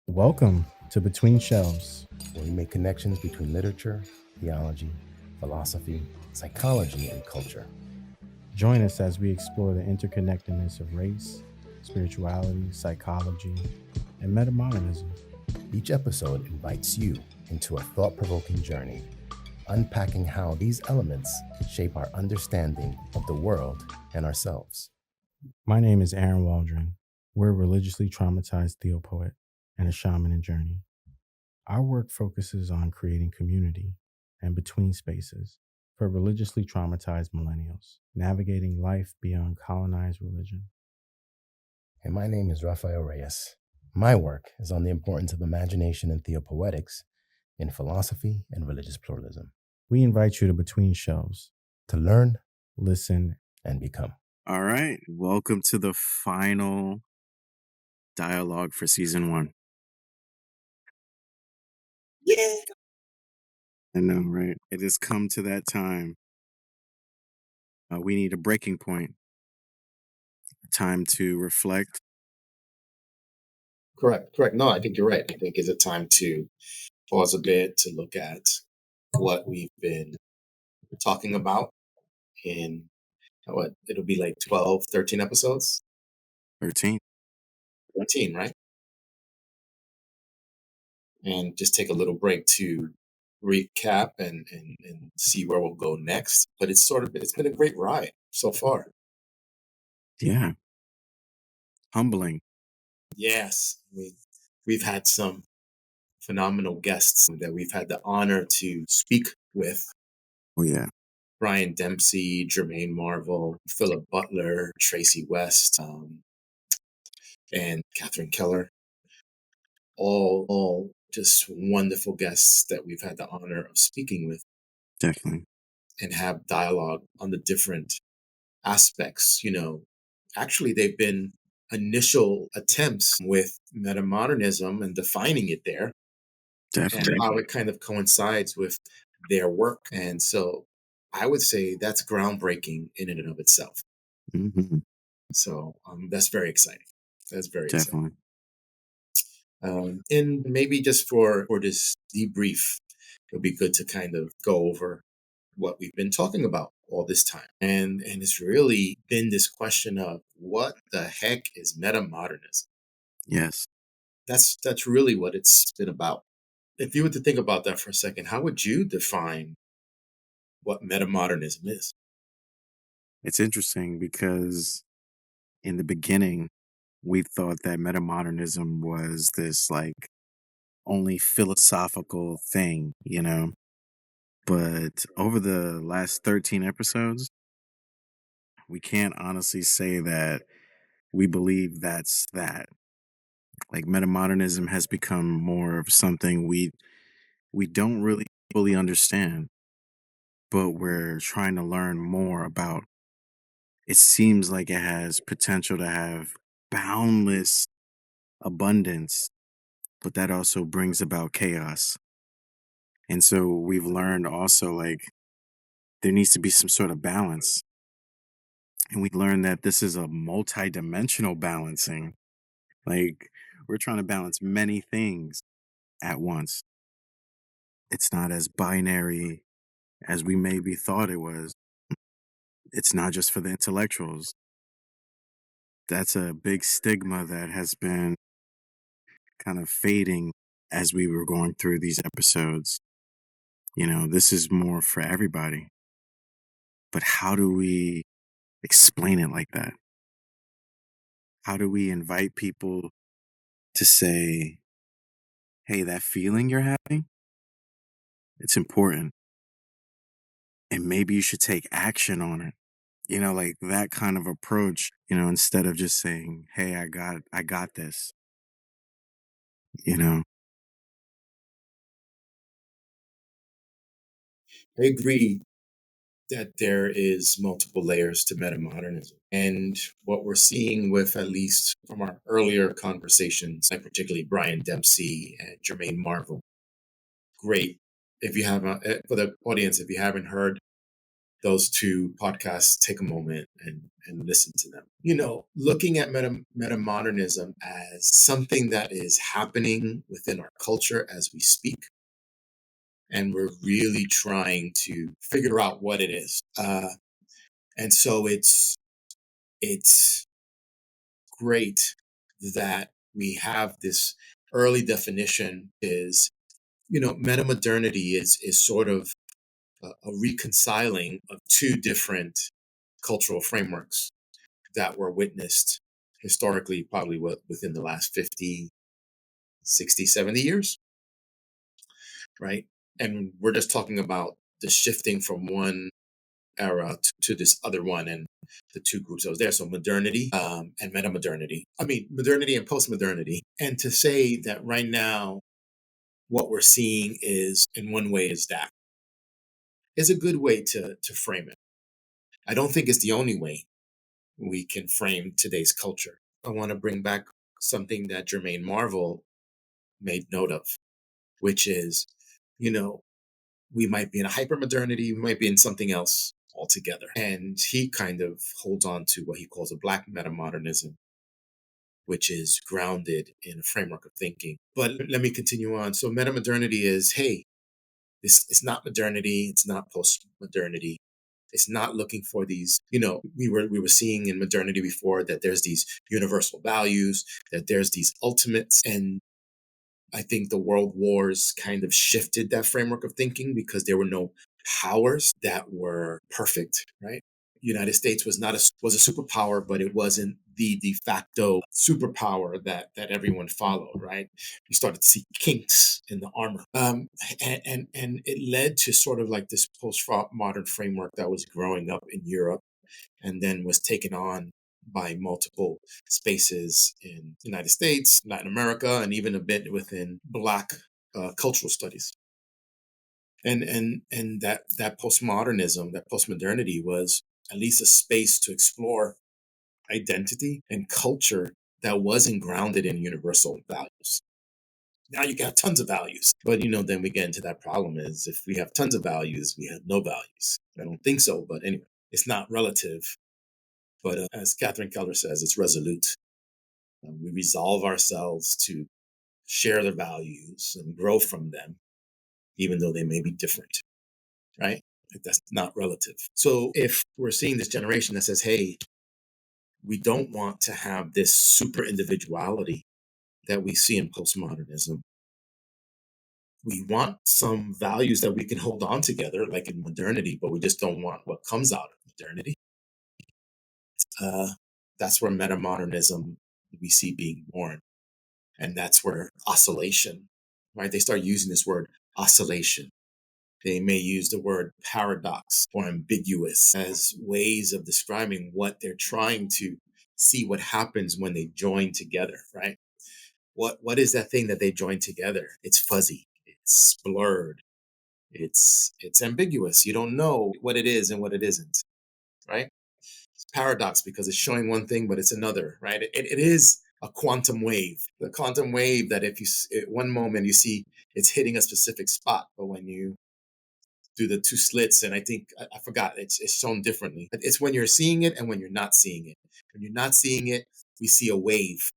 Welcome to Between Shelves. where we make connections between literature, theology, philosophy, psychology, and culture. Join us as we explore the interconnectedness of race, spirituality, psychology, and metamodernism. Each episode invites you into a thought-provoking journey, unpacking how these elements shape our understanding of the world and ourselves. My name is Aaron Waldron. We're a religiously traumatized theopoet and a shaman in journey. Our work focuses on creating community and between spaces for religiously traumatized millennials, navigating life beyond colonized religion. And my name is Rafael Reyes. My work is on the importance of imagination and theopoetics in philosophy and religious pluralism. We invite you to Between Shelves To learn, listen, and become. All right. Welcome to the final dialogue for season 1. Yeah. I know, right? It has come to that time. We need a breaking point, time to reflect. Correct. No, I think you're right. I think it's a time to pause a bit to look at what we've been talking about in it'll be like 12, 13 episodes. 13. 13, right? And just take a little break to recap and see where we'll go next. But it's been a great ride so far. Yeah. Humbling. Yes. We've had some phenomenal guests that we've had the honor to speak with. Oh, yeah. Brian Dempsey, Jermaine Marvel, Philip Butler, Tracy West, and Catherine Keller. All just wonderful guests that we've had the honor of speaking with. Definitely. And have dialogue on the different aspects. Actually, they've been initial attempts with metamodernism and defining it there. Definitely. And how it kind of coincides with their work. And so I would say that's groundbreaking in and of itself. Mm-hmm. So that's very exciting. That's very Definitely. exciting. And maybe just for this debrief, it'll be good to kind of go over what we've been talking about all this time. And it's really been this question of what the heck is metamodernism? Yes. That's really what it's been about. If you were to think about that for a second, how would you define what metamodernism is? It's interesting because in the beginning, we thought that metamodernism was this like only philosophical thing, But over the last 13 episodes, we can't honestly say that we believe that's that. Like metamodernism has become more of something we don't really fully understand, but we're trying to learn more about. It seems like it has potential to have boundless abundance, but that also brings about chaos. And so we've learned also like there needs to be some sort of balance. And we learned that this is a multi-dimensional balancing. Like we're trying to balance many things at once. It's not as binary as we maybe thought it was. It's not just for the intellectuals. That's a big stigma that has been kind of fading as we were going through these episodes. This is more for everybody. But how do we explain it like that? How do we invite people to say, hey, that feeling you're having, it's important. And maybe you should take action on it. Like that kind of approach, instead of just saying, hey, I got this, I agree that there is multiple layers to metamodernism. And what we're seeing with, at least from our earlier conversations, like particularly Brian Dempsey and Jermaine Marvel, great. If you have, for the audience, if you haven't heard those two podcasts, take a moment and listen to them. Looking at metamodernism as something that is happening within our culture as we speak, and we're really trying to figure out what it is. And so it's great that we have this early definition. Is metamodernity is sort of a reconciling of two different cultural frameworks that were witnessed historically, probably within the last 50, 60, 70 years, right? And we're just talking about the shifting from one era to this other one, and the two groups that was there. So modernity and metamodernity. I mean, modernity and postmodernity. And to say that right now, what we're seeing is, in one way, is that is a good way to frame it. I don't think it's the only way we can frame today's culture. I want to bring back something that Jermaine Marvel made note of, which is, we might be in a hypermodernity, we might be in something else altogether. And he kind of holds on to what he calls a black metamodernism, which is grounded in a framework of thinking. But let me continue on. So metamodernity is, hey, it's not modernity, it's not postmodernity. It's not looking for these, we were seeing in modernity before that there's these universal values, that there's these ultimates. And I think the world wars kind of shifted that framework of thinking because there were no powers that were perfect, right? United States was not was a superpower, but it wasn't the de facto superpower that everyone followed, right? You started to see kinks in the armor, and it led to sort of like this postmodern framework that was growing up in Europe, and then was taken on by multiple spaces in the United States, Latin America, and even a bit within Black cultural studies. And that postmodernism, that postmodernity was at least a space to explore identity and culture that wasn't grounded in universal values. Now you got tons of values, but then we get into that problem is if we have tons of values, we have no values. I don't think so, but anyway, it's not relative. But as Catherine Keller says, it's resolute. We resolve ourselves to share the values and grow from them, even though they may be different, right? That's not relative. So if we're seeing this generation that says, hey, we don't want to have this super individuality that we see in postmodernism. We want some values that we can hold on together, like in modernity, but we just don't want what comes out of modernity. That's where metamodernism we see being born. And that's where oscillation, right? They start using this word oscillation. They may use the word paradox or ambiguous as ways of describing what they're trying to see what happens when they join together, right? What is that thing that they join together? It's fuzzy, it's blurred, it's ambiguous. You don't know what it is and what it isn't, right? It's paradox because it's showing one thing, but it's another, right? It is a quantum wave. The quantum wave that if you at one moment you see it's hitting a specific spot, but when you do the two slits, and I think I forgot, it's shown differently. It's when you're seeing it and when you're not seeing it. When you're not seeing it, we see a wave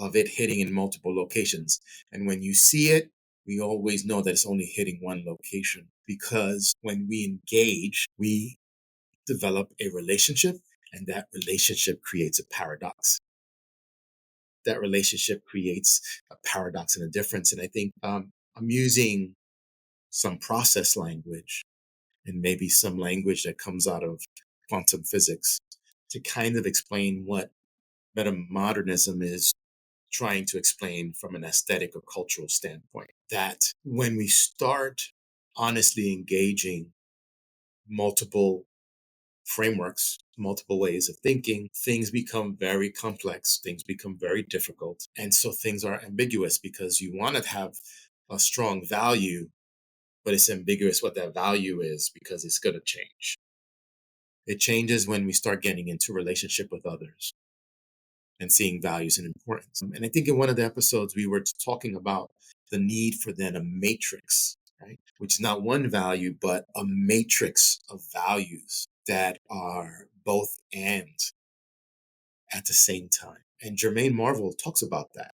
of it hitting in multiple locations. And when you see it, we always know that it's only hitting one location because when we engage, we develop a relationship, and that relationship creates a paradox. That relationship creates a paradox and a difference. And I think I'm using some process language and maybe some language that comes out of quantum physics to kind of explain what metamodernism is trying to explain from an aesthetic or cultural standpoint. That when we start honestly engaging multiple frameworks, multiple ways of thinking, things become very complex, things become very difficult. And so things are ambiguous because you want to have a strong value, but it's ambiguous what that value is because it's going to change. It changes when we start getting into relationship with others and seeing values and importance. And I think in one of the episodes, we were talking about the need for then a matrix right? Which is not one value, but a matrix of values that are both and at the same time. And Jermaine Marvel talks about that.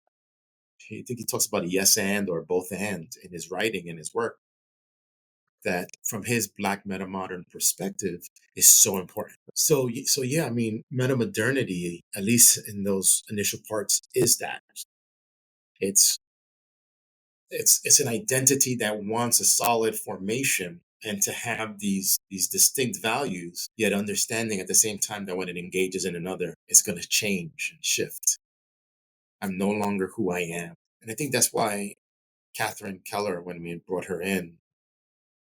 I think he talks about a yes and or both and in his writing and his work, that from his Black metamodern perspective is so important. So yeah, I mean, metamodernity, at least in those initial parts, is that it's it's an identity that wants a solid formation and to have these distinct values, yet understanding at the same time that when it engages in another, it's going to change and shift. I'm no longer who I am, and I think that's why Catherine Keller, when we brought her in,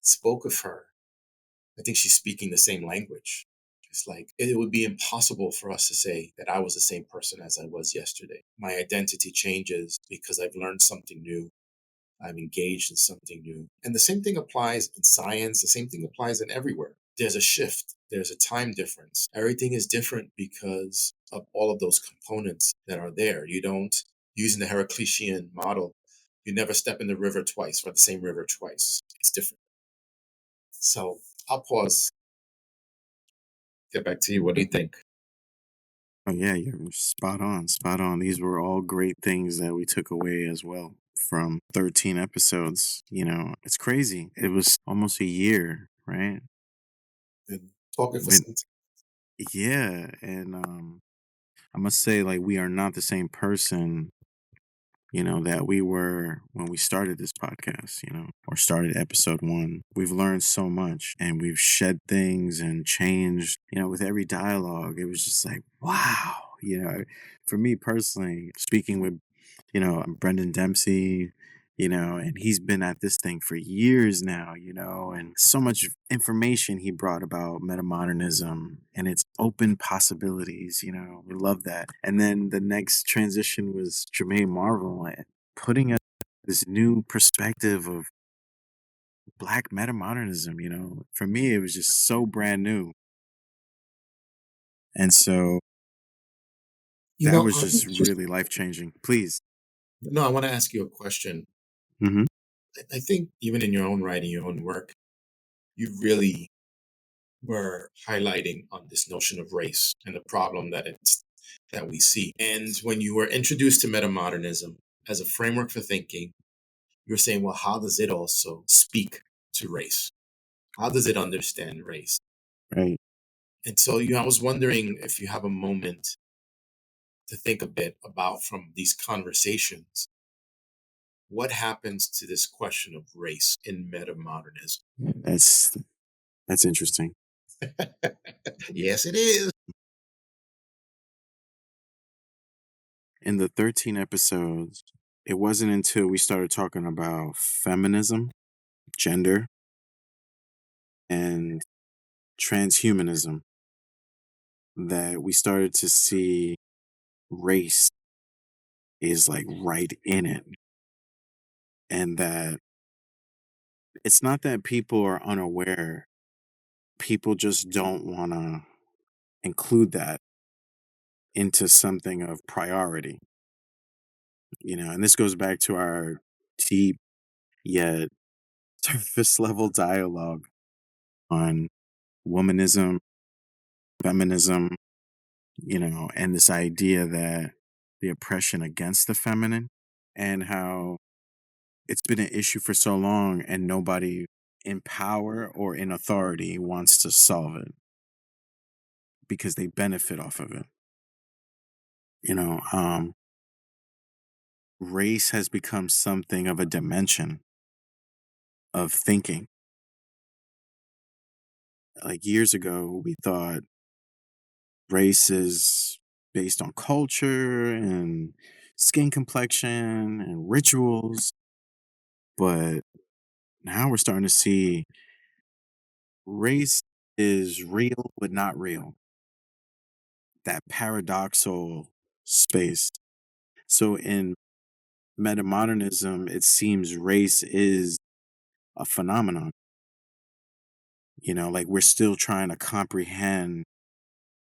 spoke of her. I think she's speaking the same language. It's like it would be impossible for us to say that I was the same person as I was yesterday. My identity changes because I've learned something new. I'm engaged in something new. And the same thing applies in science. The same thing applies in everywhere. There's a shift. There's a time difference. Everything is different because of all of those components that are there. You don't, using the Heraclitean model, you never step in the river twice or the same river twice. It's different. So I'll pause. Get back to you. What do you think? Oh yeah, you're spot on, spot on. These were all great things that we took away as well from 13 episodes. It's crazy. It was almost a year, right? Been talking for But some yeah, and I must say, like, we are not the same person, that we were when we started this podcast, or started episode one. We've learned so much and we've shed things and changed, with every dialogue. It was just like, wow, for me personally, speaking with, Brendan Dempsey, and he's been at this thing for years now, and so much information he brought about metamodernism and its open possibilities, we love that. And then the next transition was Jermaine Marvel putting us this new perspective of Black metamodernism, for me, it was just so brand new. And so You that know, was just really life changing. Please. no, I want to ask you a question. Mm-hmm. I think even in your own writing, your own work, you really were highlighting on this notion of race and the problem that we see. And when you were introduced to metamodernism as a framework for thinking, you were saying, well, how does it also speak to race? How does it understand race? Right. And so, I was wondering if you have a moment to think a bit about from these conversations, what happens to this question of race in metamodernism? That's interesting. Yes, it is. In the 13 episodes, it wasn't until we started talking about feminism, gender, and transhumanism that we started to see race is like right in it. And that it's not that people are unaware, people just don't want to include that into something of priority, and this goes back to our deep yet surface level dialogue on womanism, feminism, and this idea that the oppression against the feminine and how it's been an issue for so long and nobody in power or in authority wants to solve it because they benefit off of it. You know, um, Race has become something of a dimension of thinking. Like years ago, we thought race is based on culture and skin complexion and rituals. But now we're starting to see race is real, but not real. That paradoxal space. So in metamodernism, it seems race is a phenomenon. Like we're still trying to comprehend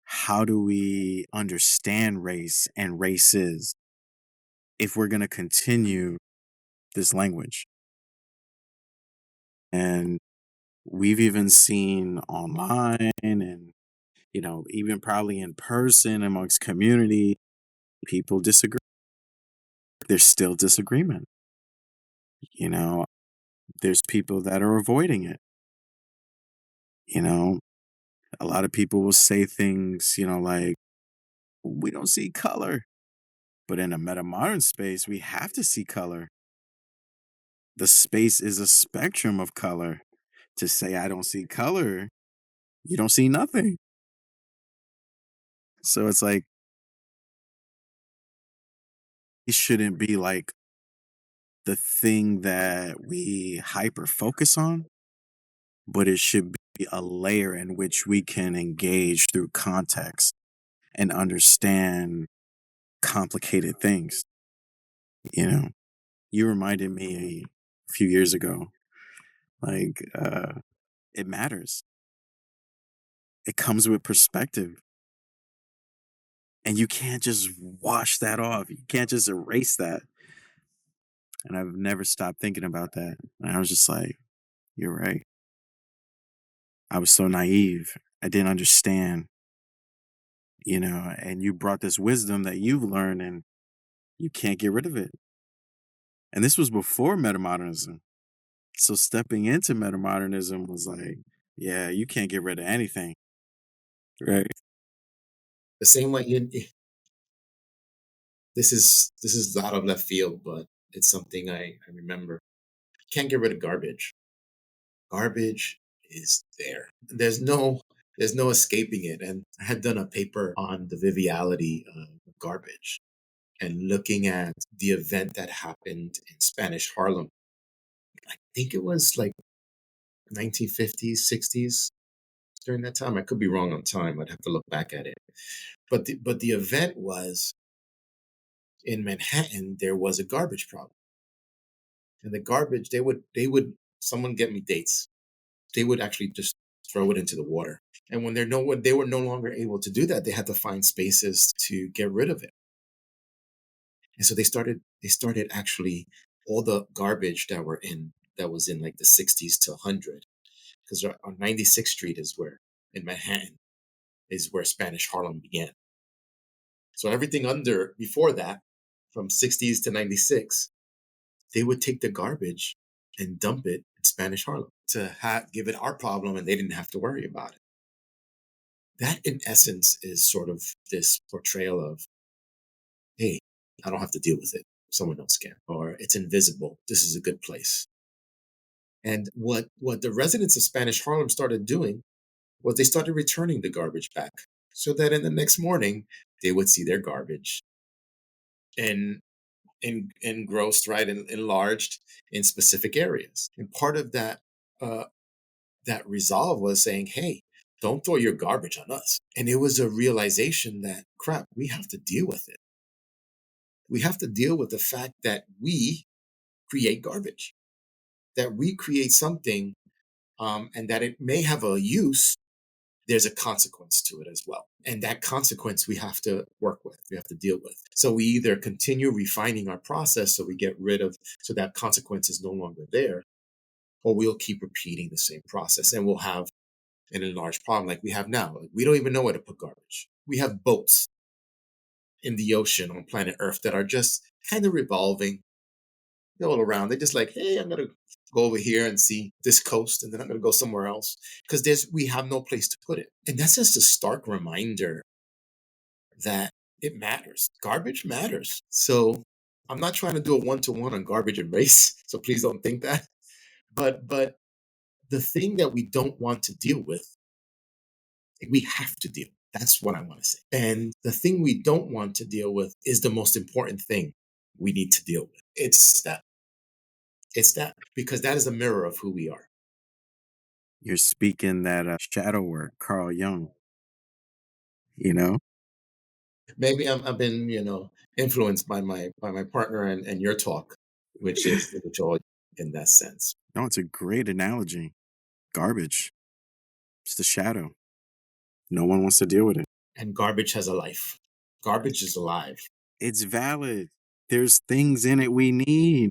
how do we understand race and races if we're going to continue this language. And we've even seen online and, even probably in person amongst community, people disagree. There's still disagreement. You know, there's people that are avoiding it. A lot of people will say things, like, we don't see color. But in a metamodern space, we have to see color. The space is a spectrum of color. To say I don't see color, you don't see nothing. So it's like, it shouldn't be like the thing that we hyper focus on, but it should be a layer in which we can engage through context and understand complicated things. You know, you reminded me a few years ago, like, it matters. It comes with perspective. And you can't just wash that off. You can't just erase that. And I've never stopped thinking about that. And I was just like, you're right. I was so naive. I didn't understand, and you brought this wisdom that you've learned and you can't get rid of it. And this was before metamodernism. So stepping into metamodernism was like, yeah, you can't get rid of anything. Right. The same way this is out of left field, but it's something I remember. Can't get rid of garbage. Garbage is there. There's no escaping it. And I had done a paper on the viviality of garbage and looking at the event that happened in Spanish Harlem. I think it was like 1950s, 60s during that time. I could be wrong on time. I'd have to look back at it. But the event was in Manhattan. There was a garbage problem, and the garbage they would someone get me dates. They would actually just throw it into the water. And when they were no longer able to do that, they had to find spaces to get rid of it. And so they started actually all the garbage that was in like the 60s to 100, because on 96th Street is where in Manhattan is where Spanish Harlem began. So everything under before that, from 60s to 96, they would take the garbage and dump it in Spanish Harlem to give it our problem, and they didn't have to worry about it. That, in essence, is sort of this portrayal of, hey, I don't have to deal with it. Someone else can. Or it's invisible. This is a good place. And what the residents of Spanish Harlem started doing was they started returning the garbage back, so that in the next morning, they would see their garbage and engrossed, right, and enlarged in specific areas. And part of uh, that resolve was saying, hey, don't throw your garbage on us. And it was a realization that, crap, we have to deal with it. We have to deal with the fact that we create garbage, that we create something, and that it may have a use. There's a consequence to it as well. And that consequence we have to work with, we have to deal with. So we either continue refining our process so we get rid of, so that consequence is no longer there, or we'll keep repeating the same process and we'll have an enlarged problem like we have now. Like, we don't even know where to put garbage. We have boats in the ocean on planet Earth that are just kind of revolving. They're all around. They're just like, hey, I'm going to go over here and see this coast, and then I'm going to go somewhere else, because we have no place to put it. And that's just a stark reminder that it matters. Garbage matters. So I'm not trying to do a one-to-one on garbage and race, so please don't think that. But the thing that we don't want to deal with, we have to deal. That's what I want to say. And the thing we don't want to deal with is the most important thing we need to deal with. It's that. It's that, because that is a mirror of who we are. You're speaking that shadow work, Carl Jung, you know? Maybe I've been, influenced by my partner and your talk, which is all in that sense. No, it's a great analogy. Garbage. It's the shadow. No one wants to deal with it. And garbage has a life. Garbage is alive. It's valid. There's things in it we need.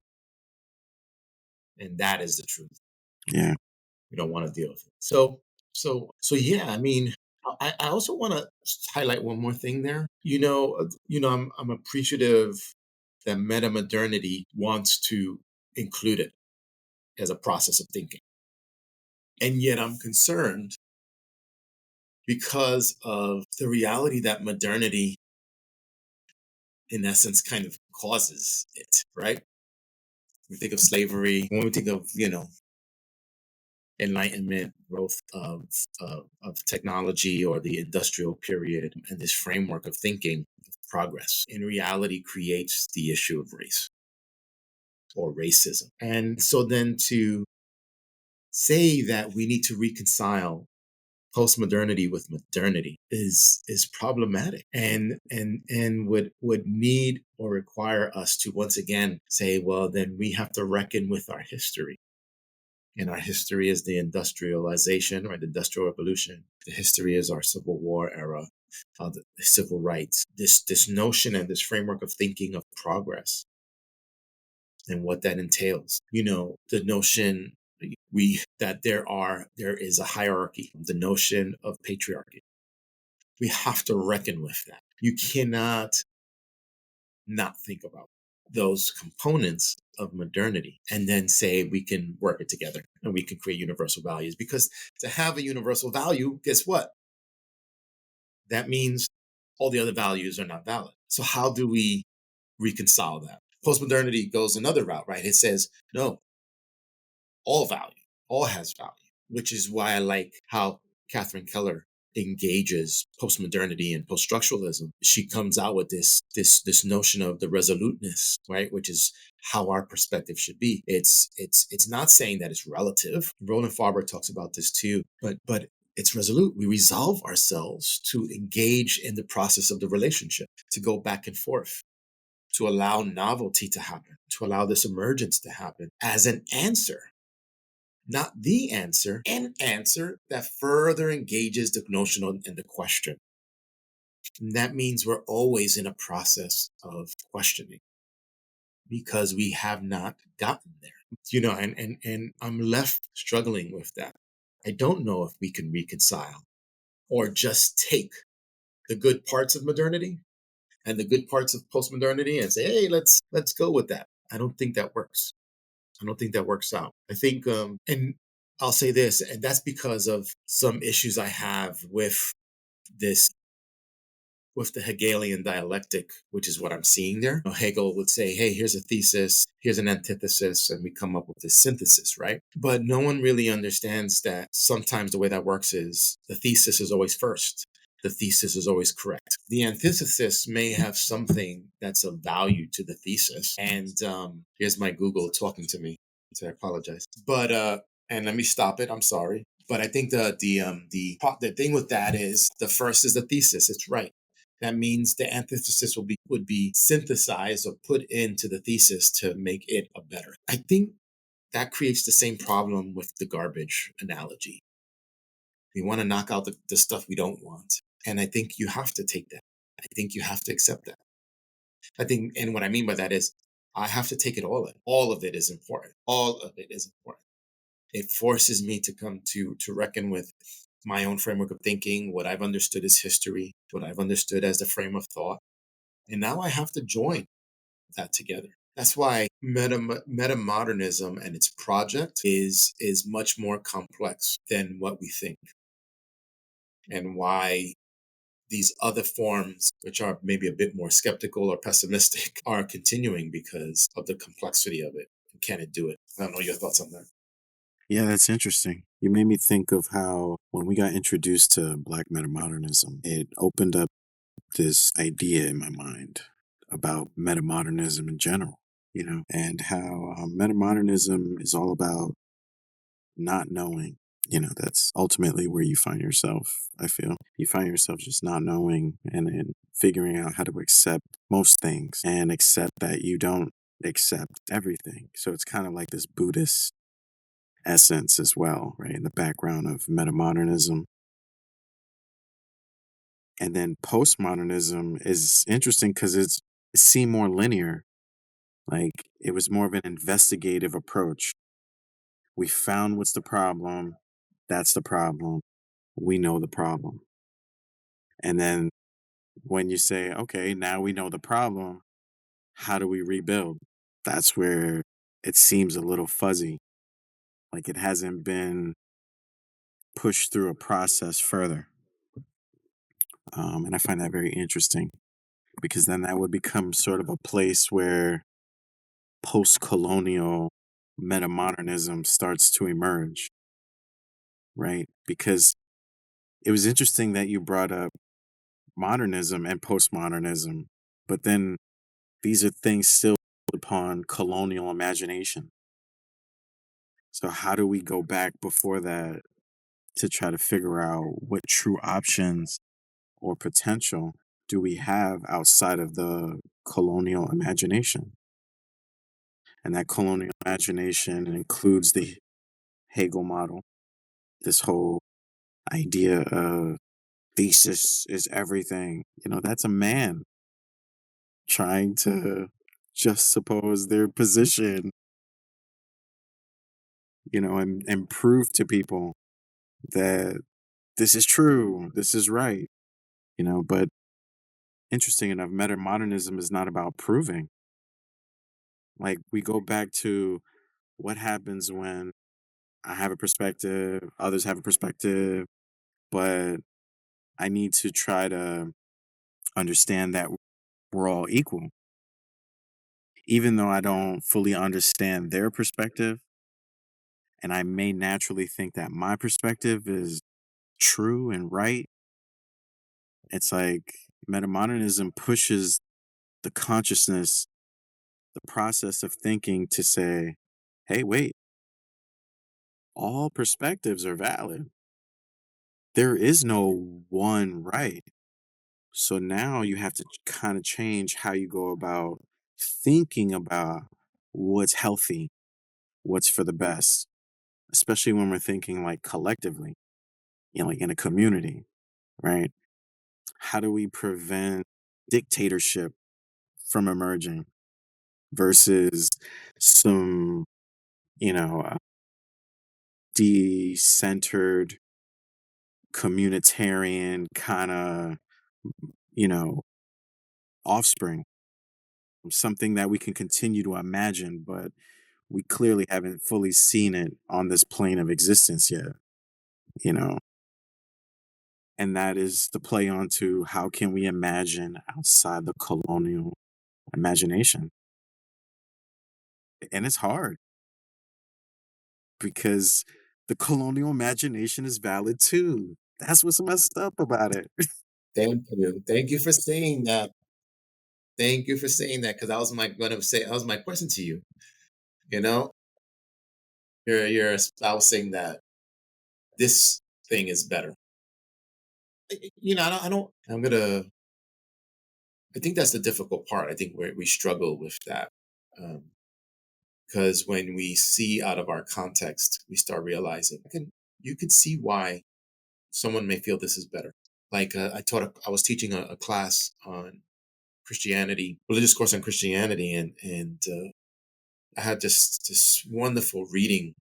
And that is the truth. Yeah. We don't want to deal with it. So yeah, I mean, I also want to highlight one more thing there. I'm appreciative that metamodernity wants to include it as a process of thinking. And yet I'm concerned because of the reality that modernity, in essence, kind of causes it, right? We think of slavery, when we think of, enlightenment, growth of technology or the industrial period, and this framework of thinking, of progress, in reality creates the issue of race or racism. And so then to say that we need to reconcile postmodernity with modernity is problematic and would need or require us to once again say, well, then we have to reckon with our history. And our history is the industrialization, right? The industrial revolution. The history is our Civil War era, the civil rights. This notion and this framework of thinking of progress and what that entails. The notion that there is a hierarchy, the notion of patriarchy. We have to reckon with that. You cannot not think about those components of modernity and then say we can work it together and we can create universal values. Because to have a universal value, guess what? That means all the other values are not valid. So how do we reconcile that? Postmodernity goes another route, right? It says, no, all value, all has value, which is why I like how Catherine Keller engages postmodernity and post-structuralism. She comes out with this notion of the resoluteness, right, which is how our perspective should be. It's not saying that it's relative. Roland Farber talks about this too, but it's resolute. We resolve ourselves to engage in the process of the relationship, to go back and forth, to allow novelty to happen, to allow this emergence to happen as an answer, not the answer, an answer that further engages the notion and the question. And that means we're always in a process of questioning because we have not gotten there. And I'm left struggling with that. I don't know if we can reconcile or just take the good parts of modernity and the good parts of postmodernity and say, hey, let's go with that. I don't think that works. I don't think that works out. I think, and I'll say this, and that's because of some issues I have with this, with the Hegelian dialectic, which is what I'm seeing there. Hegel would say, hey, here's a thesis, here's an antithesis, and we come up with this synthesis, right? But no one really understands that sometimes the way that works is the thesis is always first. The thesis is always correct. The antithesis may have something that's of value to the thesis. And here's my Google talking to me. So I apologize. But and let me stop it. I'm sorry. But I think the thing with that is the first is the thesis. It's right. That means the antithesis would be synthesized or put into the thesis to make it a better. I think that creates the same problem with the garbage analogy. We want to knock out the stuff we don't want. And I think you have to take that. I think you have to accept that. I think, and what I mean by that is I have to take it all in. All of it is important. All of it is important. It forces me to come to reckon with my own framework of thinking, what I've understood as history, what I've understood as the frame of thought. And now I have to join that together. That's why metamodernism and its project is much more complex than what we think. And why these other forms, which are maybe a bit more skeptical or pessimistic, are continuing because of the complexity of it. Can it do it? I don't know your thoughts on that. Yeah, that's interesting. You made me think of how when we got introduced to Black metamodernism, it opened up this idea in my mind about metamodernism in general, and how metamodernism is all about not knowing. That's ultimately where you find yourself, I feel. You find yourself just not knowing and then figuring out how to accept most things and accept that you don't accept everything. So it's kind of like this Buddhist essence as well, right? In the background of metamodernism. And then postmodernism is interesting because it seemed more linear. Like it was more of an investigative approach, We found what's the problem. That's the problem. We know the problem. And then when you say, okay, now we know the problem, how do we rebuild? That's where it seems a little fuzzy, like it hasn't been pushed through a process further. And I find that very interesting because then that would become sort of a place where post-colonial metamodernism starts to emerge, right? Because it was interesting that you brought up modernism and postmodernism, but then these are things still upon colonial imagination. So how do we go back before that to try to figure out what true options or potential do we have outside of the colonial imagination? And that colonial imagination includes the Hegel model, this whole idea of thesis is everything. That's a man trying to just suppose their position, and prove to people that this is true, this is right, but interesting enough, metamodernism is not about proving. Like, we go back to what happens when I have a perspective, others have a perspective, but I need to try to understand that we're all equal. Even though I don't fully understand their perspective, and I may naturally think that my perspective is true and right, it's like metamodernism pushes the consciousness, the process of thinking to say, hey, wait, all perspectives are valid. There is no one right. So now you have to kind of change how you go about thinking about what's healthy, what's for the best, especially when we're thinking like collectively, like in a community, right? How do we prevent dictatorship from emerging versus some, you know, uh, de-centered communitarian kind of, you know, offspring, something that we can continue to imagine, but we clearly haven't fully seen it on this plane of existence yet, you know? And that is the play on to how can we imagine outside the colonial imagination? And it's hard because the colonial imagination is valid too. That's what's messed up about it. Thank you. Thank you for saying that. Thank you for saying that because that was my question to you. You know, you're espousing that this thing is better. I don't. I think that's the difficult part. I think we struggle with that because when we see out of our context, we start realizing you can see why someone may feel this is better. Like I was teaching a class on Christianity, religious course on Christianity, and I had this wonderful reading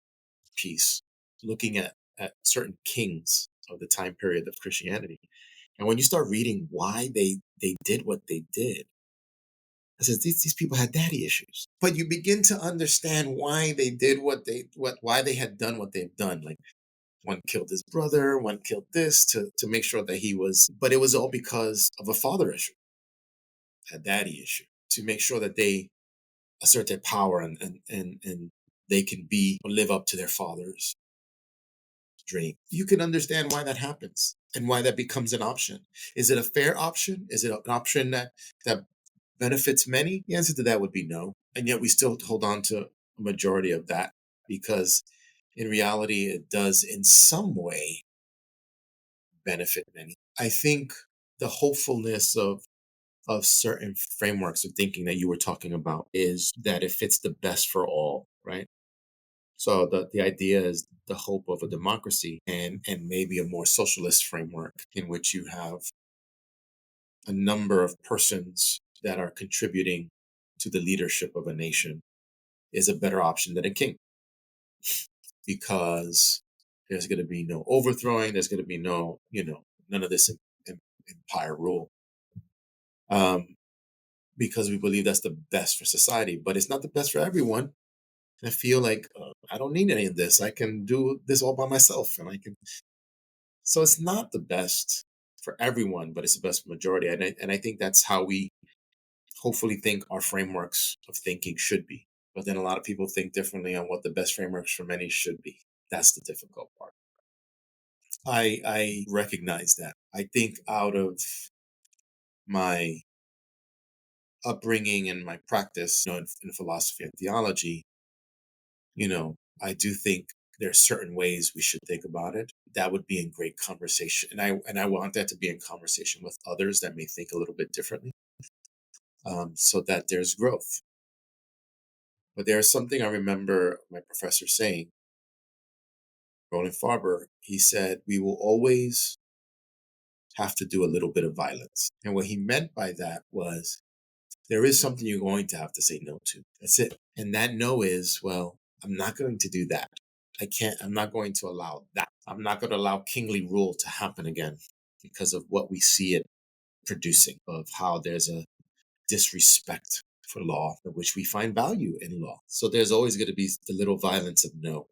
piece looking at certain kings of the time period of Christianity. And when you start reading why they did what they did, I said these people had daddy issues. But you begin to understand why they did why they had done what they've done. Like one killed his brother, one killed this to make sure that he was. But it was all because of a father issue, a daddy issue, to make sure that they assert their power and they can be or live up to their father's dream. You can understand why that happens and why that becomes an option. Is it a fair option? Is it an option that benefits many? The answer to that would be no. And yet we still hold on to a majority of that because in reality it does in some way benefit many. I think the hopefulness of certain frameworks of thinking that you were talking about is that it fits the best for all, right? So the idea is the hope of a democracy and maybe a more socialist framework in which you have a number of persons that are contributing to the leadership of a nation is a better option than a king. because there's going to be no overthrowing. There's going to be no, none of this empire rule. Because we believe that's the best for society, but it's not the best for everyone. I feel like I don't need any of this. I can do this all by myself, and I can. So it's not the best for everyone, but it's the best for majority. And I think that's how we hopefully think our frameworks of thinking should be. But then a lot of people think differently on what the best frameworks for many should be. That's the difficult part. I recognize that. I think out of my upbringing and my practice, in philosophy and theology, I do think there are certain ways we should think about it. That would be in great conversation, and I want that to be in conversation with others that may think a little bit differently, so that there's growth. But there's something I remember my professor saying, Roland Farber. He said, "We will always have to do a little bit of violence," and what he meant by that was there is something you're going to have to say no to. That's it. And that no is, well, I'm not going to do that. I'm not going to allow that. I'm not going to allow kingly rule to happen again because of what we see it producing, of how there's a disrespect for law, in which we find value in law. So there's always going to be the little violence of no.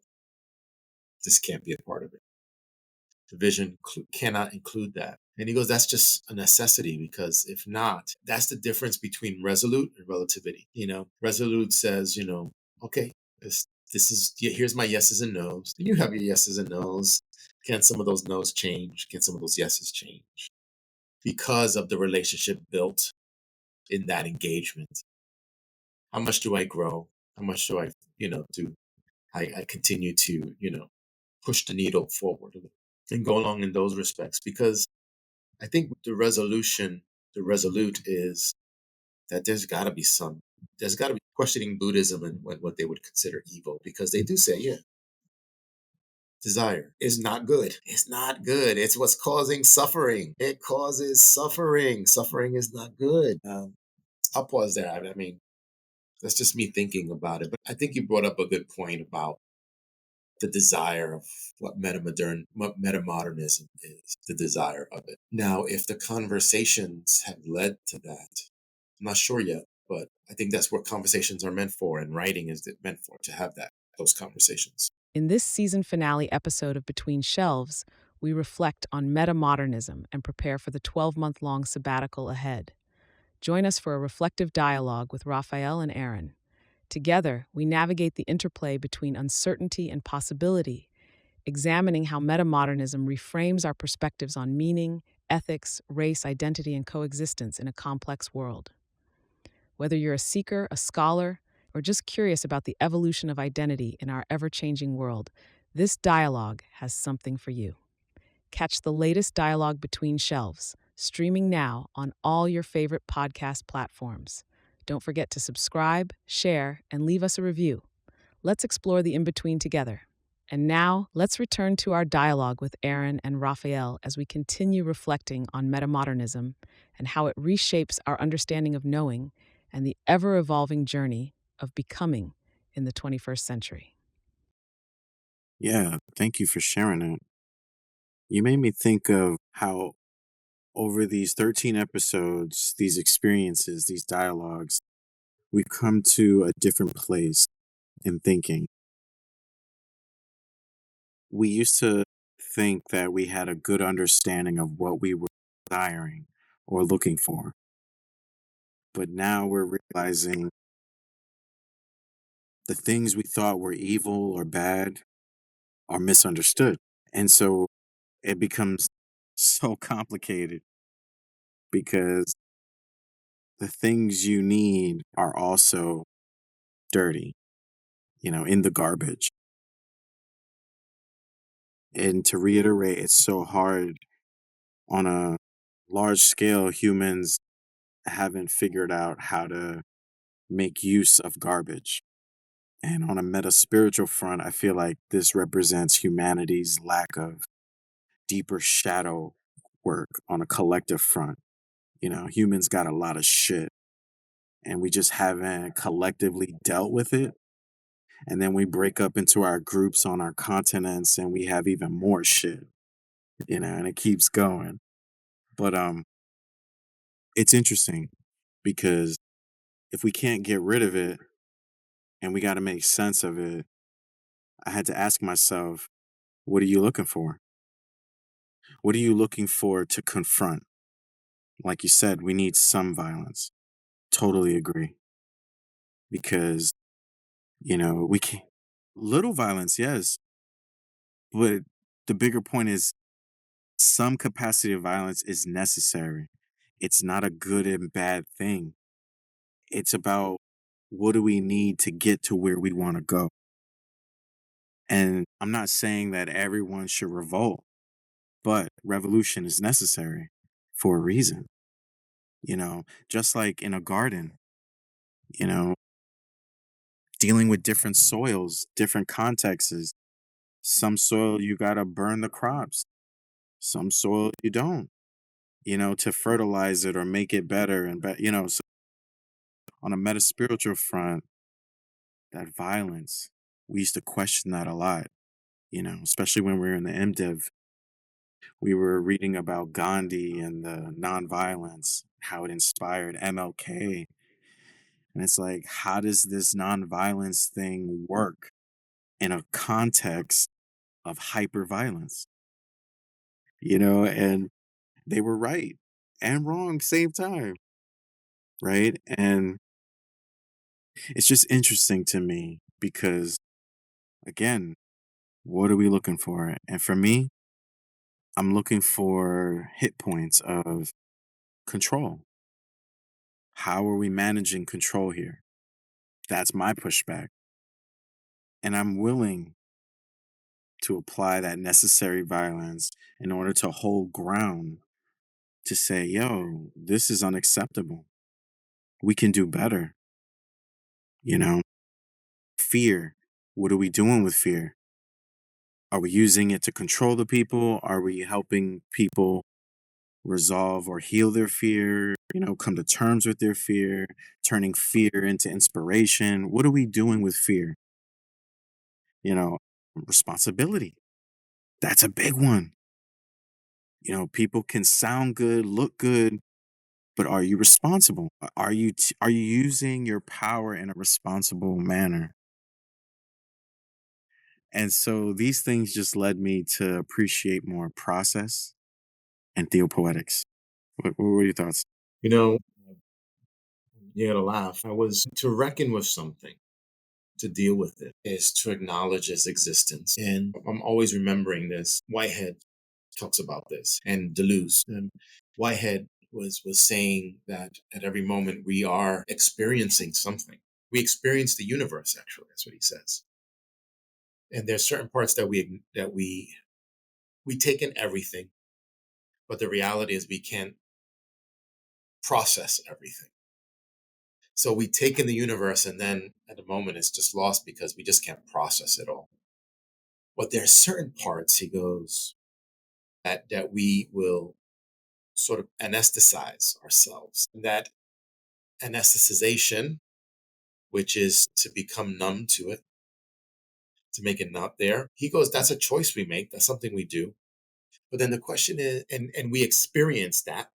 This can't be a part of it. The vision cannot include that. And he goes, that's just a necessity, because if not, that's the difference between resolute and relativity. Resolute says, okay, this is, here's my yeses and nos. You have your yeses and nos. Can some of those nos change? Can some of those yeses change? Because of the relationship built in that engagement. How much do I grow? How much do I, do I continue to, push the needle forward and go along in those respects? Because I think the resolute is that there's got to be questioning Buddhism and what they would consider evil, because they do say, yeah, desire is not good. It's not good. It's what's causing suffering. It causes suffering. Suffering is not good. I'll pause there. I mean, that's just me thinking about it. But I think you brought up a good point about the desire of what metamodernism is, the desire of it. Now, if the conversations have led to that, I'm not sure yet, but I think that's what conversations are meant for, and writing is meant for, to have those conversations. In this season finale episode of Between Shelves, we reflect on metamodernism and prepare for the 12-month-long sabbatical ahead. Join us for a reflective dialogue with Raphael and Aaron. Together, we navigate the interplay between uncertainty and possibility, examining how metamodernism reframes our perspectives on meaning, ethics, race, identity, and coexistence in a complex world. Whether you're a seeker, a scholar, or just curious about the evolution of identity in our ever-changing world, this dialogue has something for you. Catch the latest dialogue Between Shelves, streaming now on all your favorite podcast platforms. Don't forget to subscribe, share, and leave us a review. Let's explore the in-between together. And now, let's return to our dialogue with Aaron and Raphael as we continue reflecting on metamodernism and how it reshapes our understanding of knowing and the ever-evolving journey of becoming in the 21st century. Yeah, thank you for sharing that. You made me think of how over these 13 episodes, these experiences, these dialogues, we've come to a different place in thinking. We used to think that we had a good understanding of what we were desiring or looking for. But now we're realizing the things we thought were evil or bad are misunderstood. And so it becomes so complicated, because the things you need are also dirty, in the garbage. And to reiterate, it's so hard on a large scale. Humans haven't figured out how to make use of garbage. And on a meta spiritual front, I feel like this represents humanity's lack of deeper shadow work on a collective front. Humans got a lot of shit, and we just haven't collectively dealt with it. And then we break up into our groups on our continents and we have even more shit, and it keeps going. But it's interesting because if we can't get rid of it and we got to make sense of it, I had to ask myself, what are you looking for? What are you looking for to confront? Like you said, we need some violence. Totally agree. Because, we can't. Little violence, yes. But the bigger point is some capacity of violence is necessary. It's not a good and bad thing. It's about what do we need to get to where we want to go. And I'm not saying that everyone should revolt, but revolution is necessary for a reason. Just like in a garden, you know, dealing with different soils, different contexts. Some soil you got to burn the crops, some soil you don't, to fertilize it or make it better. So on a meta spiritual front, that violence, we used to question that a lot, especially when we were in the MDiv. We were reading about Gandhi and the nonviolence, how it inspired MLK. And it's like, how does this nonviolence thing work in a context of hyperviolence? And they were right and wrong same time, right? And it's just interesting to me because, again, what are we looking for? And for me, I'm looking for hit points of control. How are we managing control here? That's my pushback. And I'm willing to apply that necessary violence in order to hold ground to say, yo, this is unacceptable. We can do better. You know, fear. What are we doing with fear? Are we using it to control the people? Are we helping people resolve or heal their fear? Come to terms with their fear, turning fear into inspiration? What are we doing with fear? Responsibility. That's a big one. People can sound good, look good, but are you responsible? Are you using your power in a responsible manner? And so these things just led me to appreciate more process and theopoetics. What were your thoughts? You know, you gotta laugh. I was to reckon with something, to deal with it, is to acknowledge its existence. And I'm always remembering this. Whitehead talks about this, and Deleuze. And Whitehead was saying that at every moment we are experiencing something. We experience the universe, actually. That's what he says. And there's certain parts that we take in everything, but the reality is we can't process everything. So we take in the universe, and then at the moment it's just lost because we just can't process it all. But there are certain parts, he goes, that we will sort of anesthetize ourselves. And that anesthetization, which is to become numb to it, to make it not there. He goes, that's a choice we make. That's something we do. But then the question is, and we experience that.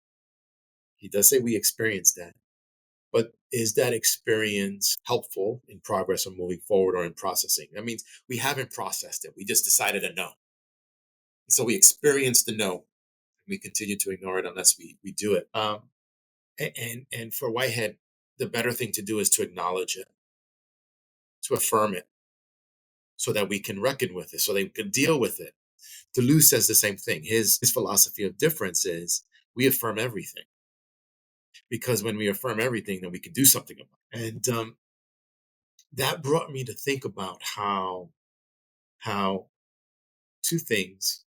He does say we experience that. But is that experience helpful in progress or moving forward or in processing? That means we haven't processed it. We just decided to know. So we experience the no. We continue to ignore it unless we do it. And for Whitehead, the better thing to do is to acknowledge it, to affirm it, so that we can reckon with it, so they can deal with it. Deleuze says the same thing. His philosophy of difference is we affirm everything, because when we affirm everything, then we can do something about it. And that brought me to think about how two things,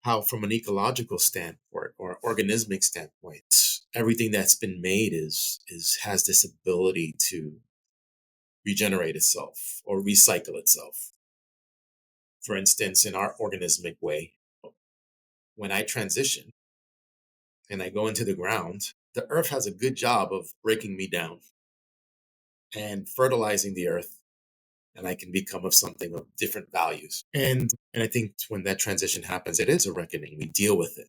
how from an ecological standpoint or organismic standpoint, everything that's been made is has this ability to regenerate itself or recycle itself. For instance, in our organismic way, when I transition and I go into the ground, the earth has a good job of breaking me down and fertilizing the earth and I can become of something of different values. And I think when that transition happens, it is a reckoning. We deal with it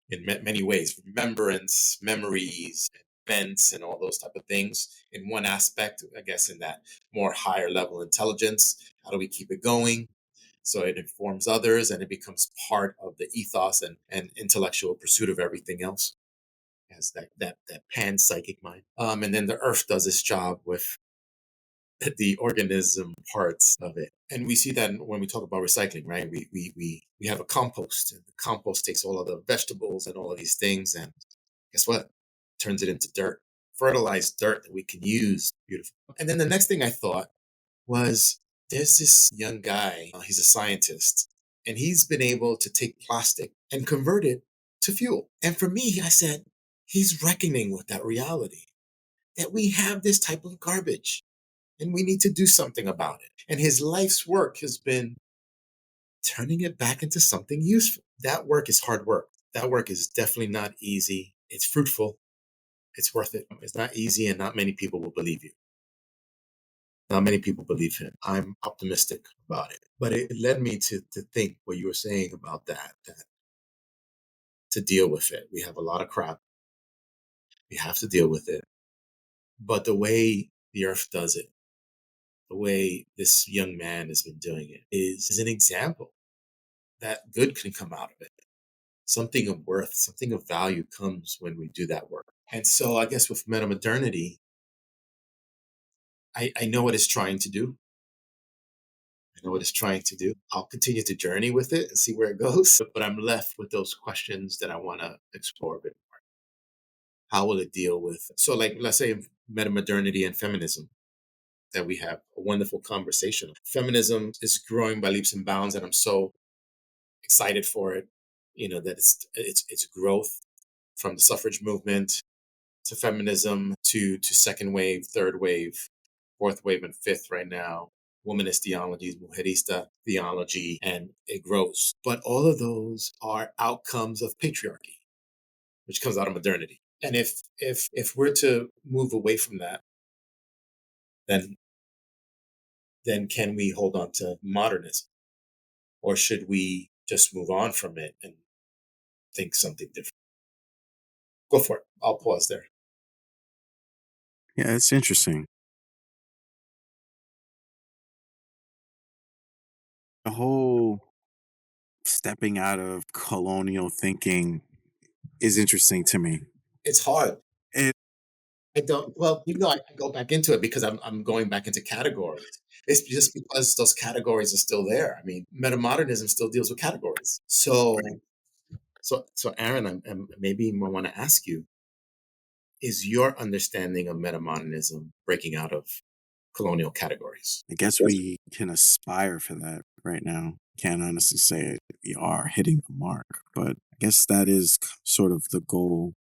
in many ways: remembrance, memories, events, and all those type of things. In one aspect, I guess, in that more higher level intelligence, how do we keep it going so it informs others and it becomes part of the ethos and intellectual pursuit of everything else? Has that pan psychic mind. And then the earth does its job with the organism parts of it. And we see that when we talk about recycling, right? We have a compost, and the compost takes all of the vegetables and all of these things, and guess what? Turns it into dirt, fertilized dirt that we can use. Beautiful. And then the next thing I thought was, there's this young guy, he's a scientist, and he's been able to take plastic and convert it to fuel. And for me, I said, he's reckoning with that reality that we have this type of garbage and we need to do something about it. And his life's work has been turning it back into something useful. That work is hard work. That work is definitely not easy. It's fruitful. It's worth it. It's not easy, and not many people will believe you. Not many people believe him. I'm optimistic about it. But it led me to think what you were saying about that to deal with it. We have a lot of crap. We have to deal with it. But the way the earth does it, the way this young man has been doing it, is an example that good can come out of it. Something of worth, something of value comes when we do that work. And so I guess with metamodernity, I know what it's trying to do. I know what it's trying to do. I'll continue to journey with it and see where it goes. But I'm left with those questions that I want to explore a bit more. How will it deal with, so like, let's say metamodernity and feminism, that we have a wonderful conversation. Feminism is growing by leaps and bounds, and I'm so excited for it. That it's growth from the suffrage movement to feminism to second wave, third wave, fourth wave, and fifth right now. Womanist theology, mujerista theology, and it grows. But all of those are outcomes of patriarchy, which comes out of modernity. And if we're to move away from that, then can we hold on to modernism, or should we just move on from it and think something different? Go for it. I'll pause there. Yeah, it's interesting. The whole stepping out of colonial thinking is interesting to me. It's hard. It I don't. Well, I go back into it because I'm going back into categories. It's just because those categories are still there. I mean, metamodernism still deals with categories. So, Aaron, maybe I want to ask you: is your understanding of metamodernism breaking out of colonial categories? I guess we can aspire for that right now. Can't honestly say we are hitting the mark, but I guess that is sort of the goal.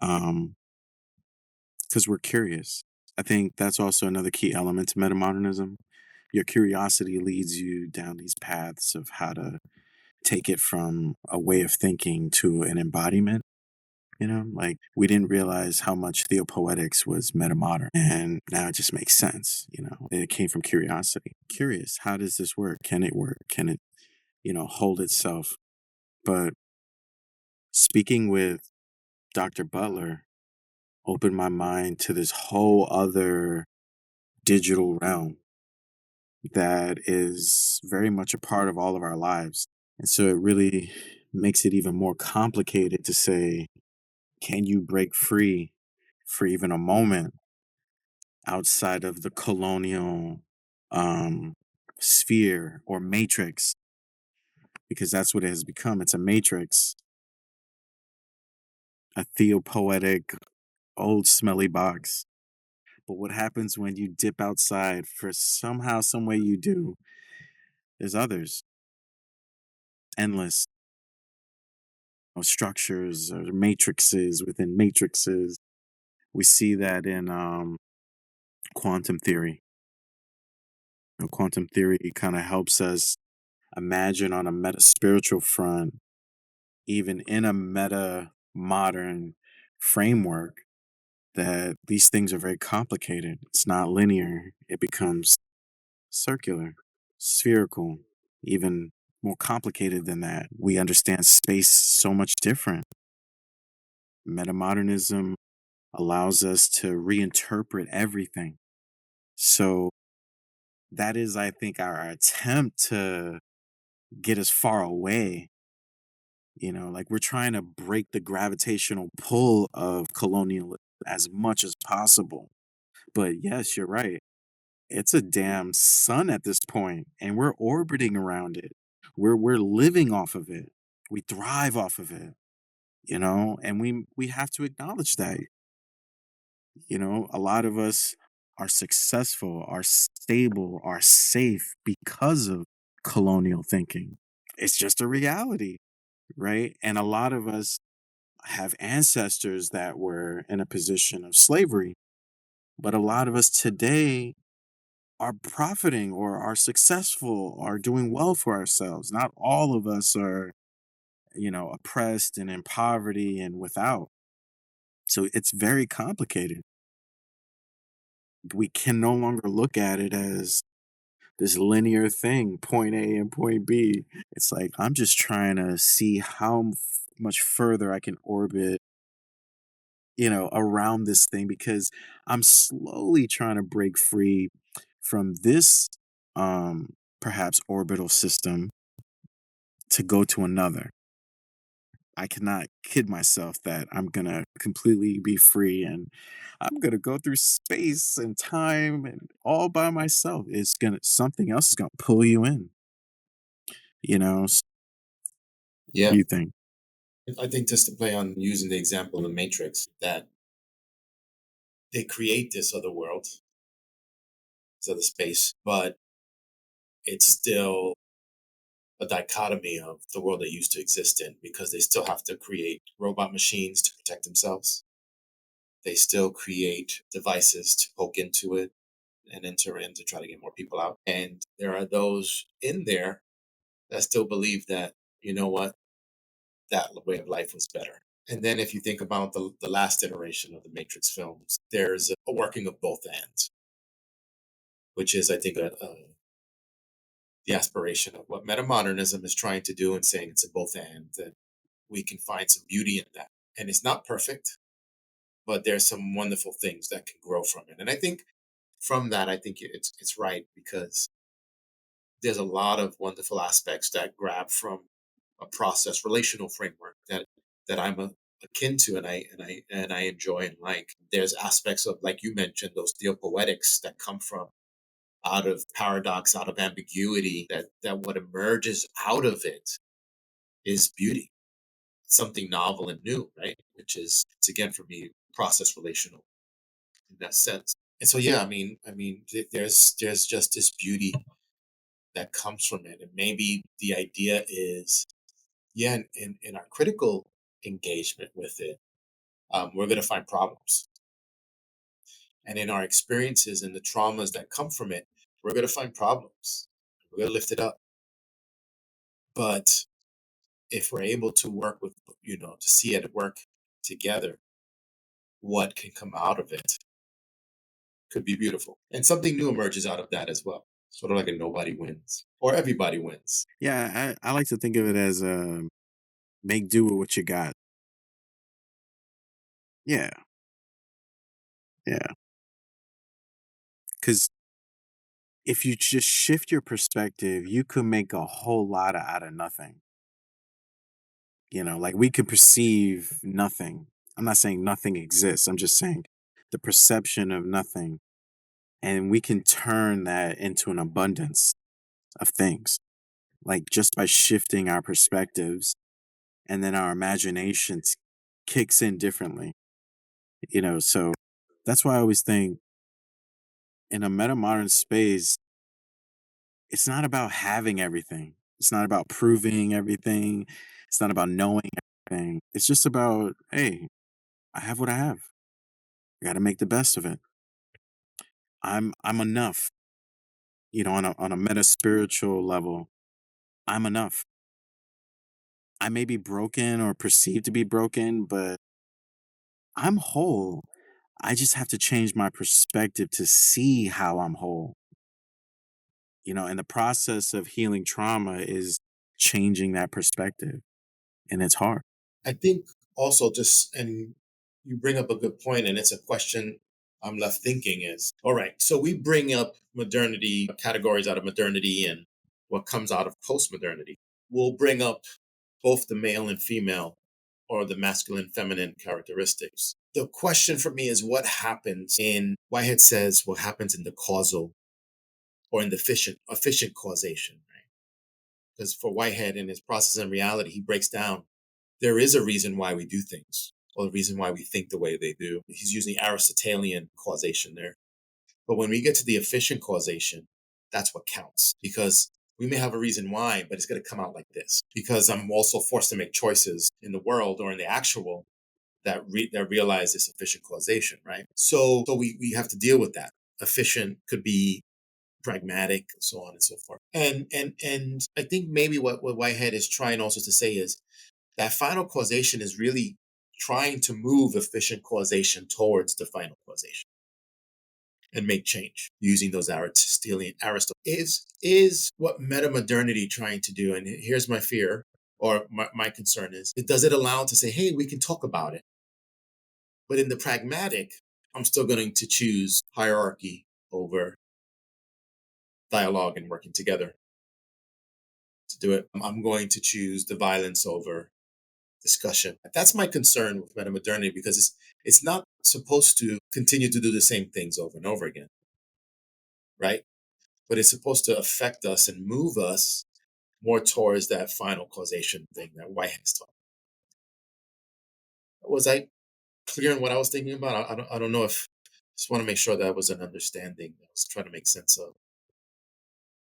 Because we're curious. I think that's also another key element to metamodernism. Your curiosity leads you down these paths of how to take it from a way of thinking to an embodiment. Like we didn't realize how much theopoetics was metamodern, and now it just makes sense. It came from curiosity. Curious, how does this work? Can it work? Can it, hold itself? But speaking with Dr. Butler opened my mind to this whole other digital realm that is very much a part of all of our lives. And so it really makes it even more complicated to say, can you break free for even a moment outside of the colonial sphere or matrix? Because that's what it has become. It's a matrix, a theopoetic, old smelly box. But what happens when you dip outside, for somehow, some way you do, there's others. Endless structures or matrices within matrices. We see that in quantum theory. Quantum theory kind of helps us imagine on a meta spiritual front, even in a meta modern framework, that these things are very complicated. It's not linear. It becomes circular, spherical, even more complicated than that. We understand space so much different. Metamodernism allows us to reinterpret everything. So that is, I think, our attempt to get us far away. Like we're trying to break the gravitational pull of colonialism as much as possible. But yes, you're right. It's a damn sun at this point, and we're orbiting around it. We're living off of it. We thrive off of it, and we have to acknowledge that. A lot of us are successful, are stable, are safe because of colonial thinking. It's just a reality, right? And a lot of us have ancestors that were in a position of slavery, but a lot of us today are profiting or are successful, are doing well for ourselves. Not all of us are, oppressed and in poverty and without. So it's very complicated. We can no longer look at it as this linear thing, point A and point B. It's like I'm just trying to see how much further I can orbit, around this thing because I'm slowly trying to break free from this perhaps orbital system to go to another. I cannot kid myself that I'm gonna completely be free and I'm gonna go through space and time and all by myself. It's gonna something else is gonna pull you in, what Yeah. do you think? I think just to play on using the example of the Matrix, that they create this other world, this other space, but it's still a dichotomy of the world they used to exist in because they still have to create robot machines to protect themselves. They still create devices to poke into it and enter in to try to get more people out. And there are those in there that still believe that, you know what, that way of life was better. And then if you think about the last iteration of the Matrix films, there's a working of both ends, which is, I think, the aspiration of what metamodernism is trying to do and saying it's a both and, that we can find some beauty in that. And it's not perfect, but there's some wonderful things that can grow from it. And I think from that, I think it's right because there's a lot of wonderful aspects that grab from a process relational framework that I'm akin to and I enjoy and like. There's aspects of, like you mentioned, those theopoetics that come from out of paradox, out of ambiguity, that what emerges out of it is beauty, something novel and new, right? Which is, it's again for me process relational in that sense. And so yeah, there's just this beauty that comes from it, and maybe the idea is, yeah, in our critical engagement with it, we're going to find problems, and in our experiences and the traumas that come from it, we're going to find problems. We're going to lift it up, but if we're able to work with, to see it work together, what can come out of it could be beautiful. And something new emerges out of that as well. Sort of like a nobody wins or everybody wins. Yeah, I like to think of it as make do with what you got. Yeah, yeah. Because if you just shift your perspective, you could make a whole lot out of nothing. Like we could perceive nothing. I'm not saying nothing exists. I'm just saying the perception of nothing. And we can turn that into an abundance of things, like just by shifting our perspectives, and then our imaginations kicks in differently. So that's why I always think in a metamodern space, it's not about having everything. It's not about proving everything. It's not about knowing everything. It's just about, hey, I have what I have. I got to make the best of it. I'm enough. On a meta spiritual level, I'm enough. I may be broken or perceived to be broken, but I'm whole. I just have to change my perspective to see how I'm whole. and the process of healing trauma is changing that perspective, and it's hard. I think also and you bring up a good point, and it's a question I'm left thinking is, all right, so we bring up modernity, categories out of modernity and what comes out of postmodernity. We'll bring up both the male and female or the masculine, feminine characteristics. The question for me is what happens in, Whitehead says, what happens in the causal or in the efficient causation, right? Because for Whitehead in his Process and Reality, he breaks down there is a reason why we do things or the reason why we think the way they do. He's using Aristotelian causation there. But when we get to the efficient causation, that's what counts because we may have a reason why, but it's going to come out like this because I'm also forced to make choices in the world or in the actual that realize this efficient causation, right? So we have to deal with that. Efficient could be pragmatic, so on and so forth. And I think maybe what Whitehead is trying also to say is that final causation is really trying to move efficient causation towards the final causation and make change using those Aristotelian. Is what metamodernity trying to do? And here's my fear or my concern is, does it allow to say, hey, we can talk about it, but in the pragmatic, I'm still going to choose hierarchy over dialogue and working together to do it. I'm going to choose the violence over discussion. That's my concern with metamodernity because it's not supposed to continue to do the same things over and over again, right? But it's supposed to affect us and move us more towards that final causation thing that Whitehead's taught. Was I clear on what I was thinking about? I don't know if just want to make sure that was an understanding that I was trying to make sense of.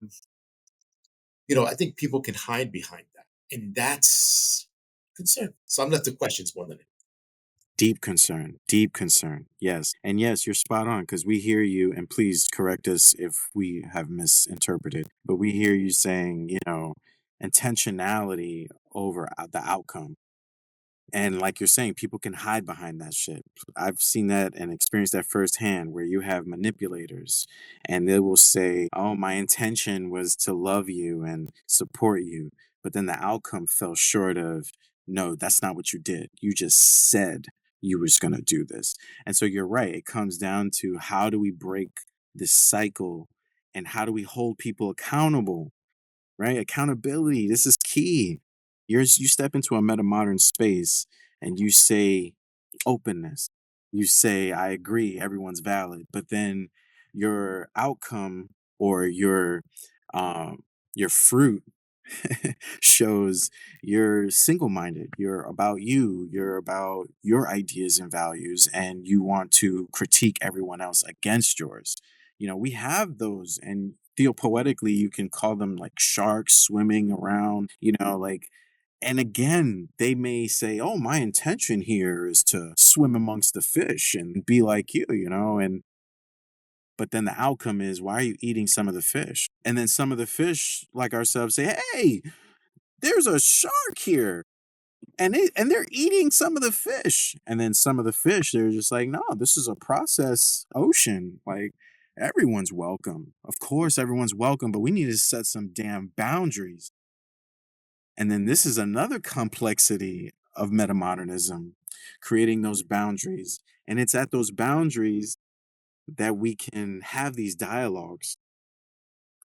I think people can hide behind that, and that's concern. So I'm left to questions more than anything. Deep concern. Yes. And yes, you're spot on because we hear you, and please correct us if we have misinterpreted, but we hear you saying, intentionality over the outcome. And like you're saying, people can hide behind that shit. I've seen that and experienced that firsthand where you have manipulators and they will say, oh, my intention was to love you and support you. But then the outcome fell short of, no, that's not what you did. You just said you was going to do this. And so you're right. It comes down to how do we break this cycle and how do we hold people accountable, right? Accountability. This is key. You step into a metamodern space and you say openness. You say, I agree, everyone's valid. But then your outcome or your fruit shows you're single-minded. You're about you. You're about your ideas and values, and you want to critique everyone else against yours. We have those, and theopoetically, you can call them like sharks swimming around, and again, they may say, oh, my intention here is to swim amongst the fish and be like you, but then the outcome is, why are you eating some of the fish? And then some of the fish, like ourselves, say, hey, there's a shark here. And they're eating some of the fish. And then some of the fish, they're just like, no, this is a process ocean. Like, everyone's welcome. Of course, everyone's welcome, but we need to set some damn boundaries. And then this is another complexity of metamodernism, creating those boundaries. And it's at those boundaries that we can have these dialogues.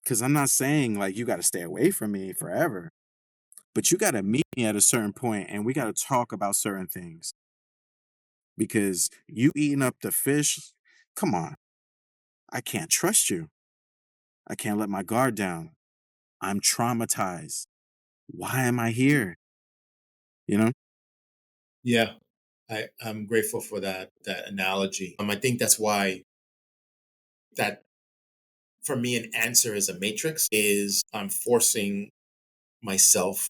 Because I'm not saying like you got to stay away from me forever, but you got to meet me at a certain point and we got to talk about certain things. Because you eating up the fish, come on, I can't trust you. I can't let my guard down. I'm traumatized. Why am I here? Yeah, I'm grateful for that analogy. I think that's why that for me an answer is a matrix is I'm forcing myself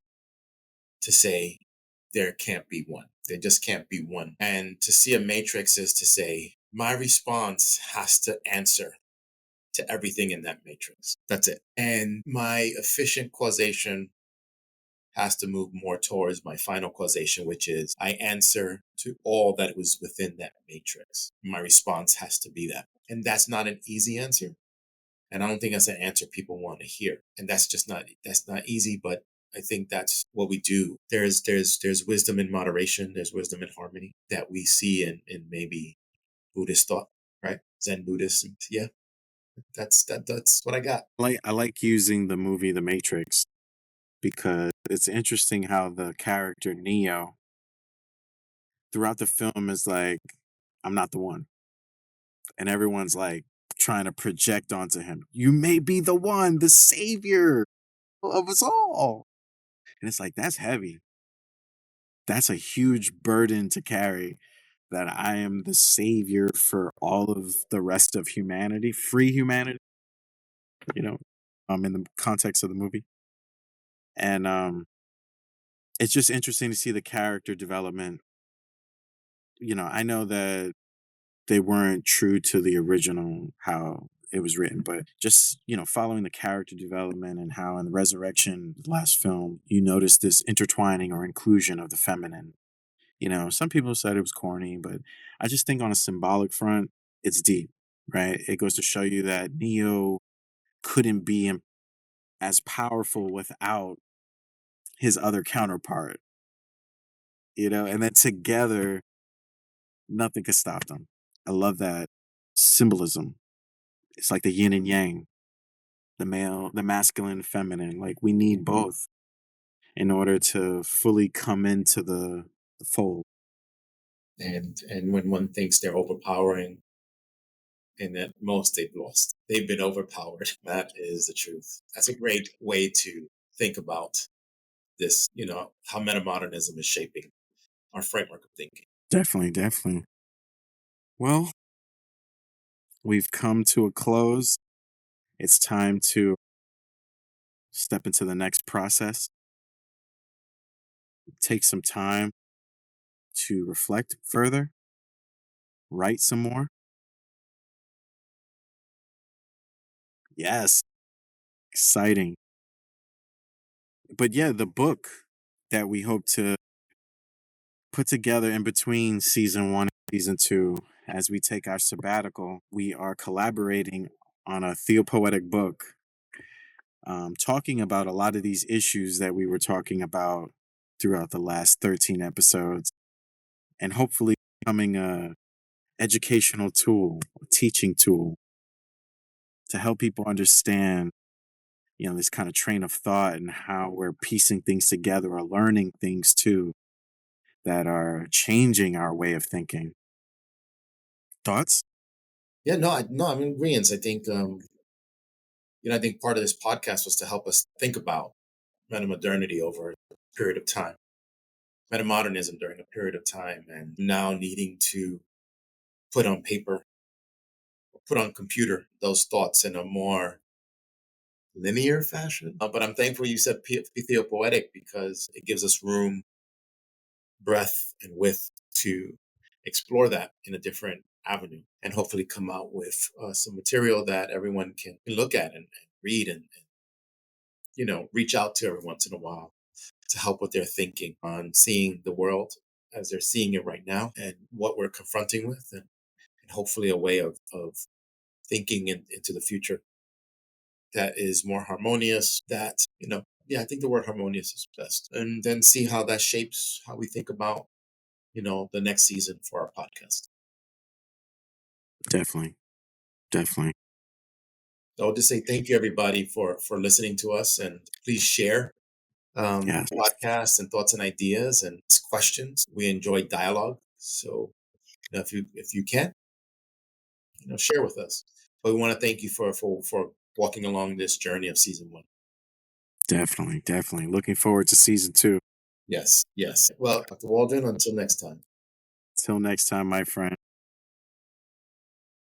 to say there can't be one. There just can't be one. And to see a matrix is to say my response has to answer to everything in that matrix. That's it. And my efficient causation has to move more towards my final causation, which is I answer to all that was within that matrix. My response has to be that. And that's not an easy answer. And I don't think that's an answer people want to hear. And that's not easy, but I think that's what we do. There's wisdom in moderation, there's wisdom in harmony that we see in maybe Buddhist thought, right? Zen Buddhist. And yeah, that's what I got. I like using the movie The Matrix because it's interesting how the character Neo throughout the film is like, I'm not the one. And everyone's like trying to project onto him. You may be the one, the savior of us all. And it's like, that's heavy. That's a huge burden to carry, that I am the savior for all of the rest of humanity, free humanity, in the context of the movie. And it's just interesting to see the character development. I know that they weren't true to the original, how it was written, but just, following the character development and how in the Resurrection, the last film, you notice this intertwining or inclusion of the feminine. Some people said it was corny, but I just think on a symbolic front, it's deep, right? It goes to show you that Neo couldn't be as powerful without his other counterpart, and then together, nothing could stop them. I love that symbolism. It's like the yin and yang, the male, the masculine, feminine. Like we need both in order to fully come into the fold. And when one thinks they're overpowering, and at most they've lost. They've been overpowered. That is the truth. That's a great way to think about this, how metamodernism is shaping our framework of thinking. Definitely, definitely. Well, we've come to a close. It's time to step into the next process. Take some time to reflect further, write some more. Yes, exciting. But yeah, the book that we hope to put together in between season 1 and season 2, as we take our sabbatical, we are collaborating on a theopoetic book, talking about a lot of these issues that we were talking about throughout the last 13 episodes, and hopefully becoming a educational tool, a teaching tool to help people understand, this kind of train of thought and how we're piecing things together or learning things too that are changing our way of thinking. Thoughts? Yeah, no, I'm in agreement. I think, I think part of this podcast was to help us think about metamodernity over a period of time, metamodernism during a period of time, and now needing to put on paper, put on computer those thoughts in a more linear fashion. But I'm thankful you said theopoetic because it gives us room, breadth, and width to explore that in a different avenue and hopefully come out with some material that everyone can look at and read and reach out to every once in a while to help with their thinking on seeing the world as they're seeing it right now and what we're confronting with, and hopefully a way of thinking into the future that is more harmonious, that, yeah, I think the word harmonious is best. And then see how that shapes how we think about, the next season for our podcast. Definitely. Definitely. So I'll just say thank you, everybody, for listening to us, and please share Yes. podcasts and thoughts and ideas and questions. We enjoy dialogue. So if you can, share with us. But we want to thank you for walking along this journey of season 1. Definitely. Definitely. Looking forward to season 2. Yes. Well, Dr. Waldron, until next time. Till next time, my friend.